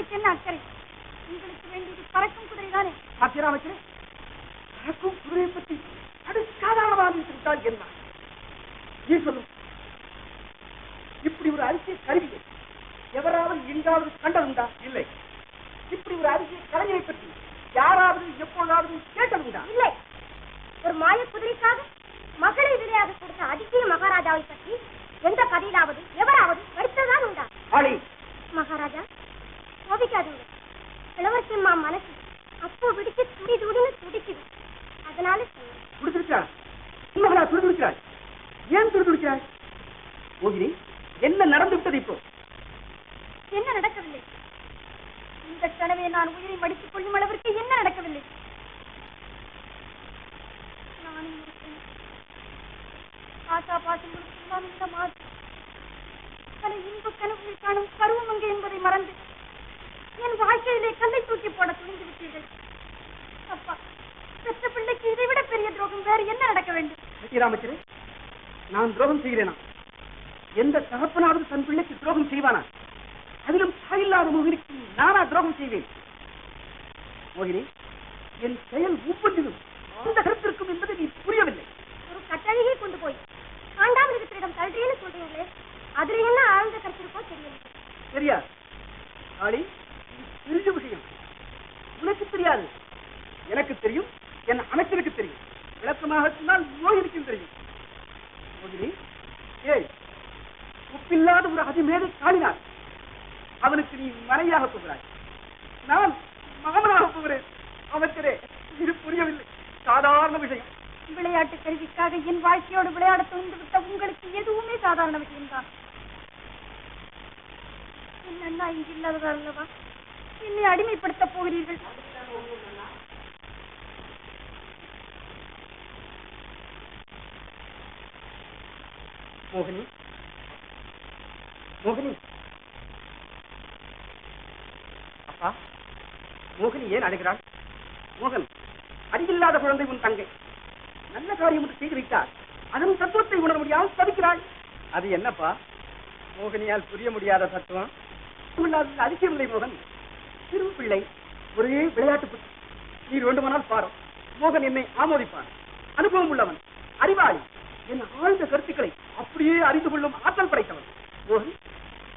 உங்களுக்கு என்ன அக்கறை? உங்களுக்கு வேண்டியது பறக்கும் குதிரை தானே? அமைச்சரே, பறக்கும் குதிரையை பற்றி அது சாதாரணமாக விட்டால் என்ன? நீ சொல்லும், இப்படி ஒரு அரிசிய கருவியை எவராவது எங்காவது கண்டதுண்டா? இல்லை. இப்படி ஒரு அரிசிய கலைஞரை பற்றி யாராவது எப்போதாவது கேட்டதுண்டா? இல்லை. ஒரு மாய குதிரைக்காக மகளை விளையாட கொடுத்த அதிசய மகாராஜாவை பற்றி எந்த கதையிலாவது எவராவது படித்ததான் உண்டா? மகாராஜா கோபிக்காதீங்க. இளவரசியம்மா மனசு அப்போ விடுத்து துடி துடின்னு துடிக்குது. அதனால துடிச்சிருக்கிறாள். துடிச்சிருக்கிறாள். ஏன் துடிச்சிருக்கிறாள்? மோகினி, என்ன நடந்து விட்டது? இப்போ என்ன நடக்கவில்லை. இந்த கனவை நான் உயிரை மடித்துக் கொள்ளும் அளவிற்கு என்ன நடக்கவில்லை. நானும் ஆசா பாசங்களுக்கெல்லாம் இந்த மாதிரி பல இன்ப கனவுகள் காணும் பருவம் அங்கு என்பதை மறந்து என் வாழ்க்கையிலே கல்லை தூக்கி போட துணிந்து விட்டீர்கள். அப்பா, பெற்ற பிள்ளைக்கு இதை விட பெரிய துரோகம் வேறு என்ன நடக்க வேண்டும்? அமைச்சரே, நான் துரோகம் செய்கிறேனா? எந்த தகப்பனாவது தன் பிள்ளைக்கு துரோகம் செய்வானா? அதிலும் தாயில்லாத மோகினிக்கு நானா துரோகம் செய்வேன்? மோகினி, என் செயல் ஒவ்வொன்றிலும் அந்த கருத்திற்கும் என்பதை நீ புரியவில்லை. ஒரு கட்டளையை கொண்டு போய் ஆண்டாமிருகத்திடம் தள்ளின்னு சொல்றீங்களே, அதுல என்ன ஆழ்ந்த கருத்திருக்கோ தெரியல. சரியா ஆளி? பெரிய விஷயம். உனக்கு தெரியாது, எனக்கு தெரியும், என் அமைச்சருக்கு தெரியும். விளக்கமாக சொன்னால் மோகினிக்கும் தெரியும். மோகினி, ஏய், உப்பில்லாத ஒரு அதிமேதை காணினார். அவனுக்கு நீ மனைவியாக போகிறாய், நான் மாமனாக போகிறேன். அமைச்சரே, இது புரியவில்லை. சாதாரண விஷயம். விளையாட்டு கருவிக்காக என் வாழ்க்கையோடு விளையாட துணிந்து விட்ட உங்களுக்கு எதுவுமே சாதாரண விஷயம்தான். என் அண்ணா இங்கு இல்லாததா அல்லவா என்னை அடிமைப்படுத்த போகிறீர்கள்? மோகினி, மோகினி, அப்பா, மோகினி ஏன் அழுகிறாள்? மோகன், அடியில்லாத குழந்தை உன் தங்கை. நல்ல காரியம் ஒன்று செய்து வைத்தார், அதன் தத்துவத்தை உணர முடியாமல் தவிக்கிறாள். அது என்னப்பா மோகினியால் புரிய முடியாத தத்துவம்? அதிசயமில்லை மோகன். சிறு பிள்ளை, ஒரே விளையாட்டு புத்தி. நீ வேண்டுமானால் பாரு, மோகன் என்னை ஆமோதிப்பான். அனுபவம் உள்ளவன், அறிவாளி, என் ஆழ்ந்த கருத்துக்களை அப்படியே அறிந்து கொள்ளும் ஆற்றல் படைத்தவன். மோகன்,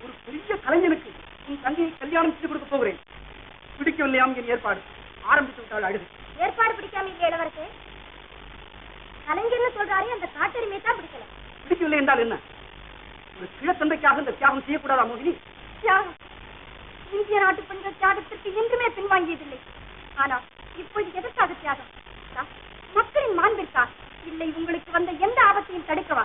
ஒரு பெரிய கலைஞனுக்கு உன் தங்கையை கல்யாணம் செய்து கொடுக்க போகிறேன். பிடிக்கவில்லையாம் என் ஏற்பாடு. ஆரம்பித்து விட்டாள் அழுது. ஏற்பாடு பிடிக்காம இல்லை இளவரசே. கலைஞர்னு சொல்றாரு, அந்த காட்டெருமையை தான் பிடிக்கல. பிடிக்கவில்லை என்றால் என்ன? ஒரு கிழத்தந்தைக்காக இந்த தியாகம் செய்யக்கூடாதா மோகினி? தியாகம் இந்திய நாட்டு பெண்கள் தியாகத்திற்கு என்றுமே பின்வாங்கியதில்லை. ஆனால் இப்போது எதற்காக தியாகம்? மக்களின் மாண்பிற்கா? இல்லை, உங்களுக்கு வந்த எந்த ஆபத்தையும் தடுக்கவா?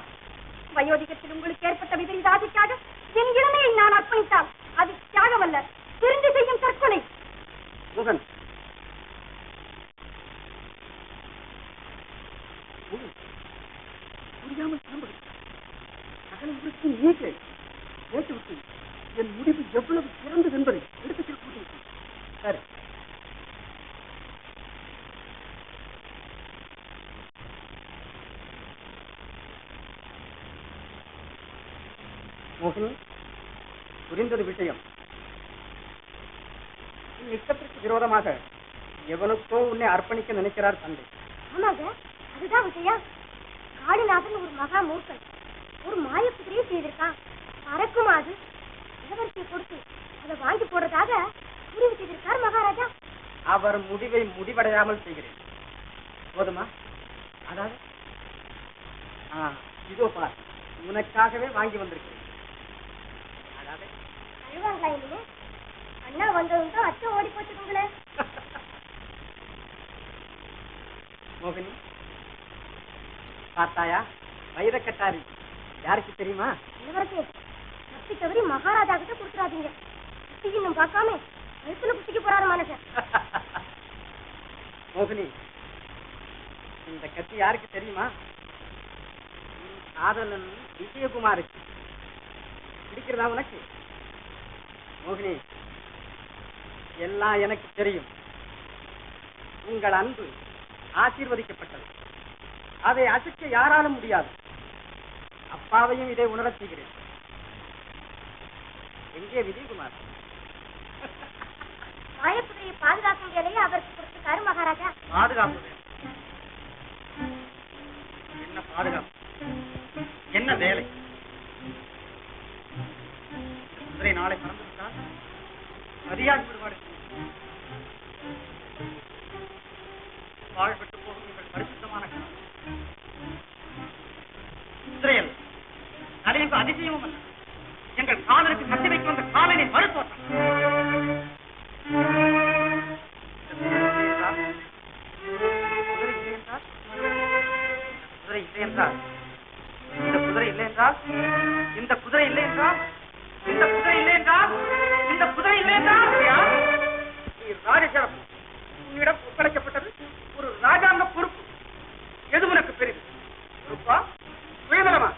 வயோதிகத்தில் உங்களுக்கு ஏற்பட்ட விபரீத ஆசைக்காக என் இளமையை நான் அர்ப்பணித்தால் அது தியாகம் அல்ல, தெரிந்து செய்யும் தற்கொலை. மோகன், புரியாமல் சகல நீ கேட்டுவிட்டு என் முடிவு எவ்வளவு சிறந்தது என்பதை எடுத்துச் செல்கிறேன். சரி, மோகினி, புரிந்தது விஷயம். உன் இஷ்டத்திற்கு விரோதமாக எவனுக்கோ உன்னை அர்ப்பணிக்க நினைக்கிறார் தந்தை. ஆமாங்க, அதுதான் விஷயம். காளிநாதன் ஒரு மகா மூர்க்கன். ஒரு மாய குதிரையை செய்திருக்கான். பறக்கும் அது இளவரசியை கொடுத்து அதை வாங்கி போடுறதாக முடிவு செய்திருக்கார் மகாராஜா. அவர் முடிவை முடிவடையாமல் செய்கிறேன். போதுமா? அதாவது இதோ பார், உனக்காகவே வாங்கி வந்திருக்கிறேன். அதாவது அழுவாங்களா? இல்லையே, அண்ணா வந்ததும் தான் அச்சம் ஓடி போச்சுக்கோங்களேன். மோகினி, பார்த்தாயா வைரக்கட்டாரி? யாருக்கு தெரியுமா? இளவரசே, தப்பி தவறி மகாராஜா கிட்ட கொடுத்துறாதீங்க. குட்டி இன்னும் பார்க்காம வயிற்றுல குட்டிக்கு போறாரு மனுஷன். மோகினி, இந்த கத்தி யாருக்கு தெரியுமா? காதலன் விஜயகுமாருக்கு. பிடிக்கிறதா உனக்கு? மோகினி, எல்லாம் எனக்கு தெரியும். உங்கள் அன்பு ஆசீர்வதிக்கப்பட்டது. அதை அசைக்க யாராலும் முடியாது. அப்பாவையும் இதை உணரச் செய்கிறேன். எங்கே விஜயகுமார்? மாயக்குதிரையை பாதுகாக்கும் வேலையை அவருக்கு கொடுத்திருக்காரு மகாராஜா. பாதுகாப்பு என்ன பாதுகாப்பு, என்ன வேலை? குதிரை நாளை பறந்துவிட்டால் மரியாதை விடுபாடு வாழ்பட்டு போகும் எங்கள் பரிசுத்தமான குதிரையல் தலைக்கு அதிசயமும் அல்ல. எங்கள் காதலுக்கு கட்டி வைக்க வந்த காலனை மறுத்தோட்டம். குதிரை இல்லை என்றால், இந்த குதிரை இல்லை என்றால், இந்த குதிரை இல்லை என்றால், இந்த குதிரை இல்லை என்றால், இந்த குதிரை இல்லை என்றால் நீ ராஜசேரம் உன்னிடம் ஒப்படைக்கப்பட்டது ஒரு ராஜாங்க பொறுப்பு. எது உனக்கு பெரிது? பொறுப்பா சுயநலமா?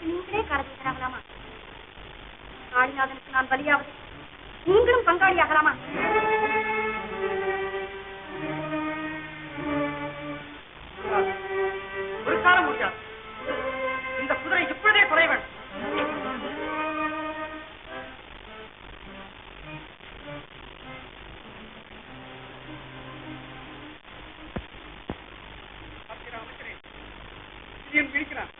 நீங்களே கருதுகிறார்களாமா? காளிநாதனுக்கு நான் பலியாவது நீங்களும் பங்காளியாகலாமா? ஒரு காலம் முடியாது. இந்த குதிரை இப்பொழுதே குறைய வேண்டும். விழிக்கிறான்.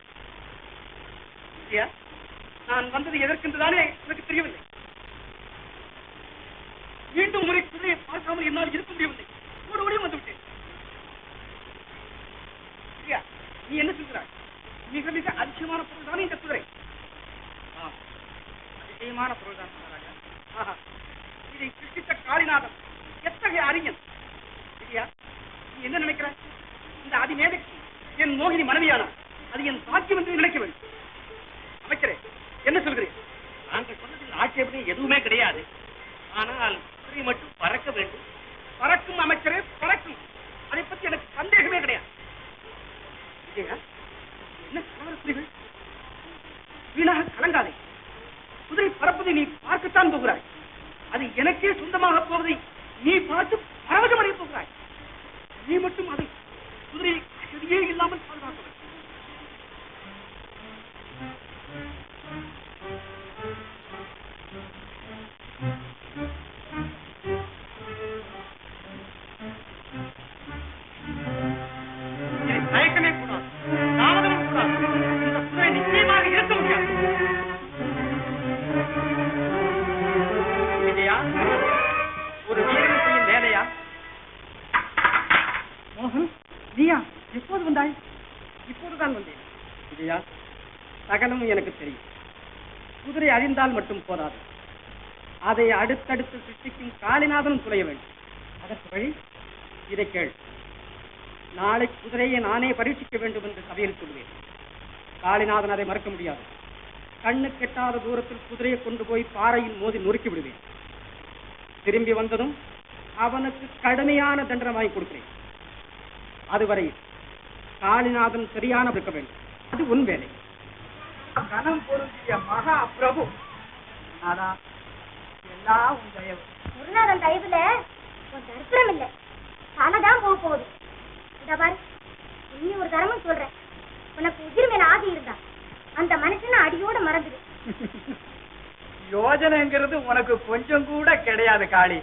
நான் வந்தது எதற்கென்றுதானே எனக்கு தெரியவில்லை. மீண்டும் முறை குதிரையை பார்க்காமல் என்னால் இருக்க முடியவில்லை. ஒரு வழியும் வந்துவிட்டேன். நீ என்ன சொல்கிறாய்? மிக மிக அதிசயமான பொருள் தானே இந்த குதிரை. அதிசயமான பொருள் தான் மகாராஜா. இதை சிருஷ்டித்த காளிநாதன் எத்தகைய அறிஞன். இல்லையா? நீ என்ன நினைக்கிறாய்? இந்த அதிமேதைக்கு என் மோகினி மனைவியானார். அது என் சாட்சியம் என்று நினைக்க வேண்டும். அமைச்சரே, என்ன சொல்கிறேன்? நாங்கள் சொன்னதில் ஆட்சேபனை எதுவுமே கிடையாது. ஆனால் குதிரை மட்டும் பறக்க வேண்டும். பறக்கும் அமைச்சரே, பறக்கும். அதை பற்றி எனக்கு சந்தேகமே கிடையாது. என்ன கலவரப்புரிகள்? வீணாக கலங்காதே. குதிரை பறப்பதை நீ பார்க்கத்தான் போகிறாய். அது எனக்கே சொந்தமாக போவதை நீ பார்த்து பரவசமடைய போகிறாய். நீ மட்டும் அதை குதிரையை சரியே இல்லாமல் பாதுகாக்க வேண்டும். தயக்கமே கூடாது, தாமதமும் கூடாது. இந்த குதிரை நிச்சயமாக இருக்க முடியாது. விஜயா, ஒரு வீரன் செய்யும் வேலையா? மோகன், நீயா? எப்போது வந்தாய்? இப்போதுதான் வந்தேன். விஜயா, சகலமும் எனக்கு தெரியும். குதிரை அறிந்தால் மட்டும் போதாது. அதை அடுத்தடுத்து சிருஷ்டிக்கும் காளிநாதனும் துளைய வேண்டும். அதற்கு வழி இதை கேள். நாளை குதிரையை நானே பரீட்சிக்க வேண்டும் என்று சபையில் சொல்வேன். காளிநாதன் அதை மறக்க முடியாது. கண்ணு கெட்டாத தூரத்தில் குதிரையை கொண்டு போய் பாறையில் மோதி நொறுக்கி விடுவேன். திரும்பி வந்ததும் அவனுக்கு கடுமையான தண்டனை வாங்கி கொடுக்கிறேன். அதுவரை காளிநாதன் சரியான இருக்க வேண்டும். அது உன் வேலை. கனம் பொருந்திய மகா பிரபு. எல்லாம் உன் தயவு. குருநாதன் தயவுல உன் தரிசனம் இல்லை. தனதான் போக போகுது. இனி ஒரு தரமும் சொல்றேன். உனக்கு உயிர் மேல ஆதி இருந்தா அந்த மனுஷனை அடியோட மறந்துடு. யோஜனைங்கிறது உனக்கு கொஞ்சம் கூட கிடையாது காளி.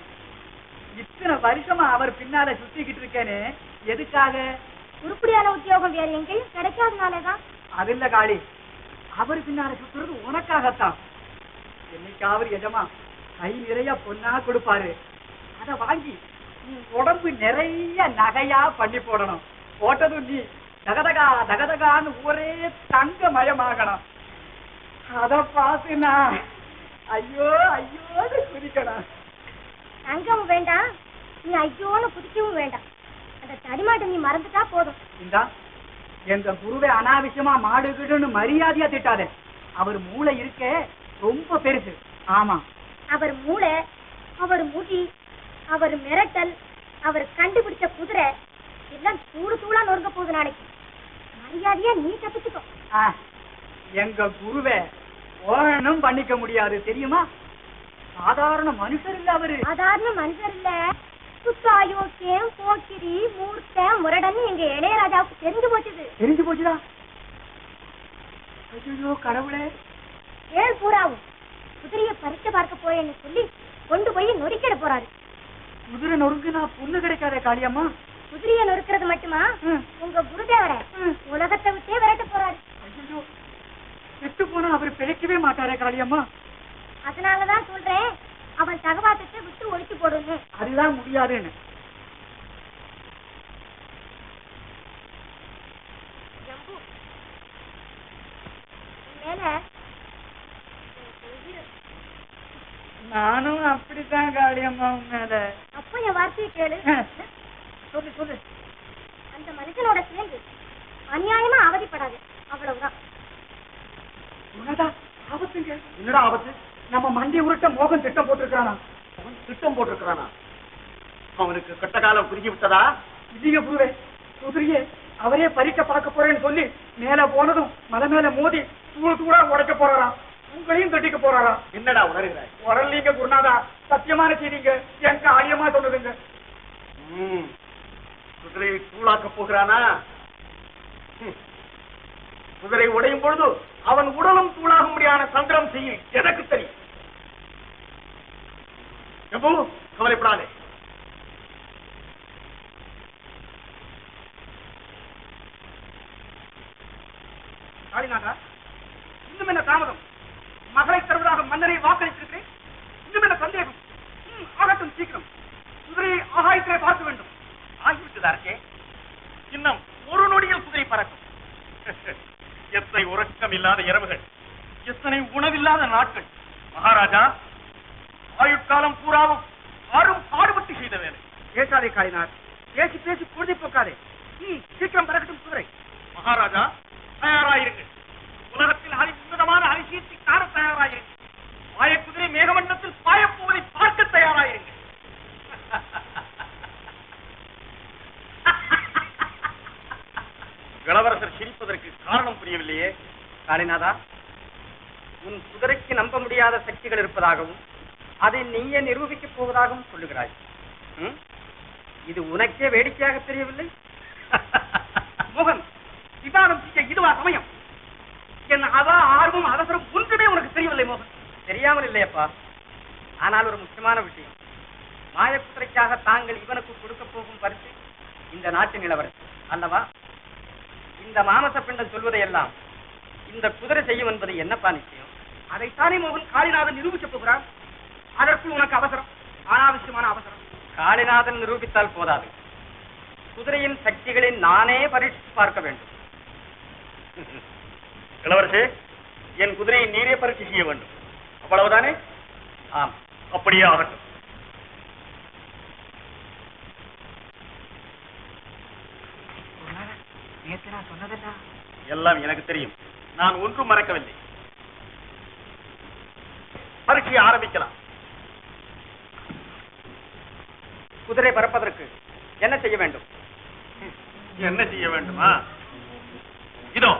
இத்தனை வருஷமா அவர் பின்னால சுத்திக்கிட்டு இருக்கேனே, எதுக்காக? உருப்படியான உத்தியோகம் வேற எங்கேயும் கிடைக்காதனாலதான். அது இல்ல காளி, அவர் பின்னால சுத்துறது உனக்காகத்தான். என்னைக்காவது எஜமா கை நிறைய பொண்ணா கொடுப்பாரு. அத வாங்கி உடம்பு நிறைய நகையா பண்ணி போடணும். போட்டதும் நீ தகதகா தகதகான்னு ஒரே தங்க மயமாகணும். அத பாத்துனா ஐயோ ஐயோன்னு குதிக்கணும். தங்கமும் வேண்டாம், நீ ஐயோன்னு குதிக்கவும் வேண்டாம். அந்த தடிமாட்டை நீ மறந்துட்டா போதும். இந்தா எங்க குருவை அனாவசியமா மாடுகிடுன்னு மரியாதையா திட்டாதே. அவர் மூளை இருக்கே ரொம்ப பெருசு. ஆமா, அவர் மூளை, அவர் முடி, அவர் மிரட்டல், அவர் கண்டுபிடிச்ச குதிரை எல்லாம் தூளு தூளா நொறுங்க போகுது நாளைக்கு. மரியாதையா நீ தப்பிச்சுக்கோ. எங்க குருவே ஓணம் பண்ணிக்க முடியாது தெரியுமா? சாதாரண மனுஷர் இல்ல அவரு. சாதாரண மனுஷர் இல்ல, சுத்த அயோக்கியம், போக்கிரி, மூர்த்தம், முரடன் எங்க இளையராஜாவுக்கு தெரிஞ்சு போச்சுது. தெரிஞ்சு போச்சுதா? ஐயோ கடவுளே. ஏழு பூராவும் குதிரைய பறிக்க பார்க்க போயேன்னு சொல்லி கொண்டு போய் நொறுக்கிட போறாரு. குதிரை நொறுக்குனா புண்ணு கிடைக்காத காளியம்மா? குதிரைய நொறுக்கிறது மட்டுமா, உங்க குருதேவரை உலகத்தை விட்டே விரட்ட போறாரு. ஐயோ செத்து போனா அவர் பிழைக்கவே மாட்டாரே காளியம்மா? அதனாலதான் சொல்றேன், அவன் தகவாத்தத்தை விட்டு ஒழிச்சு போடுன்னு. அதுதான் முடியாதுன்னு. நானும் அப்படித்தான் காளியம்மா மேல. அப்ப என் வார்த்தையை கேளு. சொல்லு சொல்லு. அந்த மனுஷனோட சேர்ந்து அநியாயமா அவதிப்படாது, அவ்வளவுதான். ஆபத்துங்க. என்னடா ஆபத்து? நம்ம மண்டி உருட்ட மோகன் திட்டம் போட்டிருக்கானா? திட்டம் போட்டிருக்கிறானா? அவனுக்கு கட்ட காலம் குறுகி விட்டதா? இல்லைங்க குருவே, குதிரையே அவரே பறிக்க பார்க்க போறேன்னு சொல்லி மேல போனதும் மலை மேல மோதி தூள் தூளா உடைக்க போறாராம். உங்களையும் கட்டிக்க போறாராம். என்னடா உணர்கிறாய்? உரல்லீங்க குருநாதா, சத்தியமான செய்திங்க. எனக்கு ஆரியமா சொல்லுதுங்க. குதிரையை தூளாக்க போகிறானா? குதிரை உடையும் பொழுது அவன் உடலும் தூளாக முடியாத சந்திரம் செய்ய எனக்கு தெரியும். கவலைப்படாதே. காளிநாதா, இன்னும் என்ன தாமதம்? மகளை தருவதாக மன்னரை வாக்களித்திருக்கிறேன். இன்னும் என்ன சந்தேகம்? ஆகட்டும், சீக்கிரம் குதிரையை ஆகாயத்திலே பார்க்க வேண்டும். ஆகிவிட்டதாரே, இன்னும் ஒரு நொடியில் குதிரை பறக்கும். எத்தனை உறக்கம் இல்லாத இரவுகள், எத்தனை உணவில்லாத நாட்கள். மகாராஜா, ஆயுட்காலம் பூராவும் ஆறும் பாடுபட்டு செய்த வேலை. பேசாதே காளினார், பேசி பேசி பொழுதை போக்காதே. சீக்கிரம் பறக்கட்டும் குதிரை. மகாராஜா, தயாராயிருங்கள். உலகத்தில் அதி உன்னதமான அதிசயத்தை காண தயாராயிருங்கள். மாய குதிரை மேகமண்டலத்தில் பாயப்போவதை பார்க்க தயாராயிருங்கள். இளவரசர் சிரிப்பதற்கு காரணம் புரியவில்லையே. காளிநாதா, உன் குதிரைக்கு நம்ப முடியாத சக்திகள் இருப்பதாகவும் அதை நீயே நிரூபிக்கப் போவதாகவும் சொல்லுகிறாய். இது உனக்கே வேடிக்கையாக தெரியவில்லை? மோகன், விவாதம் செய்ய இதுவா சமயம்? என் ஆர்வம் அவசரம் ஒன்றுமே உனக்கு தெரியவில்லை மோகன். தெரியாமல் இல்லையப்பா. ஆனால் ஒரு முக்கியமான விஷயம், மாயக்குதிரைக்காக தாங்கள் இவனுக்கு கொடுக்க போகும் பரிசு இந்த நாட்டின் இளவரசர் அல்லவா? இந்த மாமச பெண்கள் சொல்வதையெல்லாம் இந்த குதிரை செய்யும் என்பது என்னப்பா நிச்சயம்? அதைத்தானே மோகன் காளிநாதன் நிரூபிக்க போகிறான். அதற்குள் உனக்கு அவசரம், அனாவசியமான அவசரம். காளிநாதன் நிரூபித்தால் போதாது, குதிரையின் சக்திகளை நானே பரீட்சித்து பார்க்க வேண்டும். இளவரசே, என் குதிரையை நீரே பரீட்சை செய்ய வேண்டும், அவ்வளவுதானே? ஆம், அப்படியே ஆகட்டும். நேற்று நான் சொன்னதெல்லாம் எல்லாம் எனக்கு தெரியும். நான் ஒன்றும் மறக்கவில்லை. பரீட்சையை ஆரம்பிக்கலாம். குதிரை பறப்பதற்கு என்ன செய்ய வேண்டும்? என்ன செய்ய வேண்டுமா? இதோ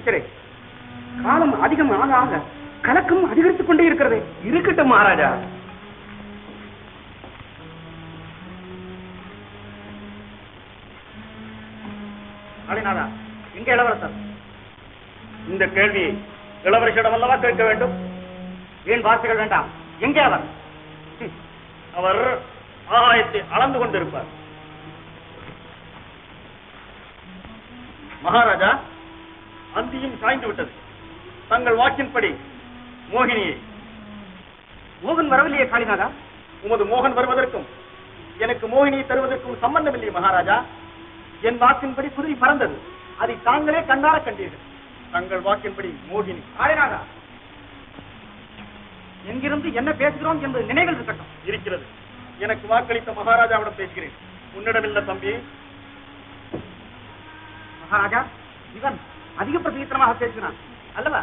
அமைச்சரே, காலம் அதிகம் ஆக ஆக கலக்கம் அதிகரித்துக் கொண்டே இருக்கிறதே. இருக்கட்டும் மகாராஜா. அலிநாதா, எங்க இளவரசர்? இந்த கேள்வி இளவரசியிடம் அல்லவா கேட்க வேண்டும்? ஏன் வார்த்தைகள் வேண்டாம்? எங்கே அவர்? அவர் ஆகாயத்தை அளந்து கொண்டிருப்பார். மகாராஜா, அந்தியும் சாய்ந்து விட்டது. தங்கள் வாக்கின்படி மோகினியை. மோகன் வரவில்லையே காளிநாதா? உமது மோகன் வருவதற்கும் எனக்கு மோகினியை தருவதற்கும் சம்பந்தம் இல்லையே மகாராஜா. என் வாக்கின்படி குதிரை பறந்தது. அதை தாங்களே கண்ணார கண்டீர்கள். தங்கள் வாக்கின்படி மோகினி. காளிநாதா, எங்கிருந்து என்ன பேசுகிறோம் என்பது நினைவில் இருக்கட்டும். இருக்கிறது. எனக்கு வாக்களித்த மகாராஜாவிடம் பேசுகிறேன், உன்னிடமில்ல தம்பி. மகாராஜா, இவன் அதிக பிரதீத்திரமாக பேசினான் அல்லவா?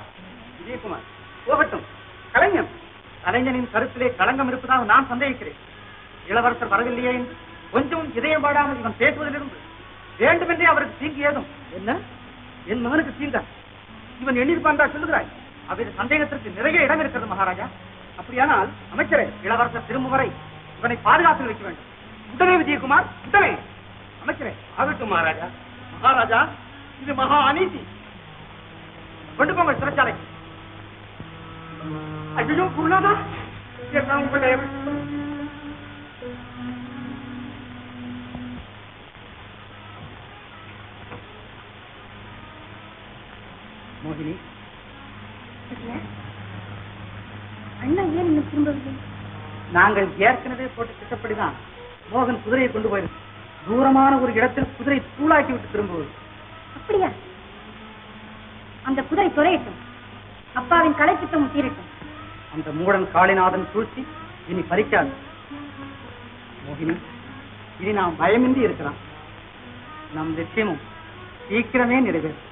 விஜயகுமார் போகட்டும். கலைஞன், கலைஞனின் கருத்திலே களங்கம் இருப்பதாக நான் சந்தேகிக்கிறேன். இளவரசர் வரவில்லையே என்று கொஞ்சம் இதயம் பாடாமல் இவன் பேசுவதிலிருந்து வேண்டுமென்றே அவருக்கு தீங்கு ஏதும். என்ன, என் மகனுக்கு தீங்கா? இவன் எண்ணிருப்பான் சொல்லுகிறாய். அவரது சந்தேகத்திற்கு நிறைய இடம் இருக்கிறது மகாராஜா. அப்படியானால் அமைச்சரே, இளவரசர் திரும்ப வரை இவனை பாதுகாத்து வைக்க வேண்டும். உடனே விஜயகுமார், உடனே. அமைச்சரே, ஆகட்டும் மகாராஜா. மகாராஜா, இது மகா அநீதி. கொண்டு போங்கள் சிறைச்சாலை. ஐயோ குருநாதா, எல்லாம் உங்களுடைய மோகினி, அண்ணா ஏன் இன்னும் திரும்பவில்லை? நாங்கள் ஏற்கனவே போட்டு திட்டப்படிதான் மோகன் குதிரையை கொண்டு போயிருந்தோம். தூரமான ஒரு இடத்தில் குதிரை தூளாக்கி விட்டு திரும்புவது. அப்படியா? அந்த குதிரை துறையட்டும், அப்பாவின் கலைத்திட்டமும் தீரட்டும். அந்த மூடன் காளிநாதன் சூழ்ச்சி இனி பறிக்காது. மோகினி, இனி நாம் பயமின்றி இருக்கலாம். நம் லட்சியமும் சீக்கிரமே நிறைவேறும்.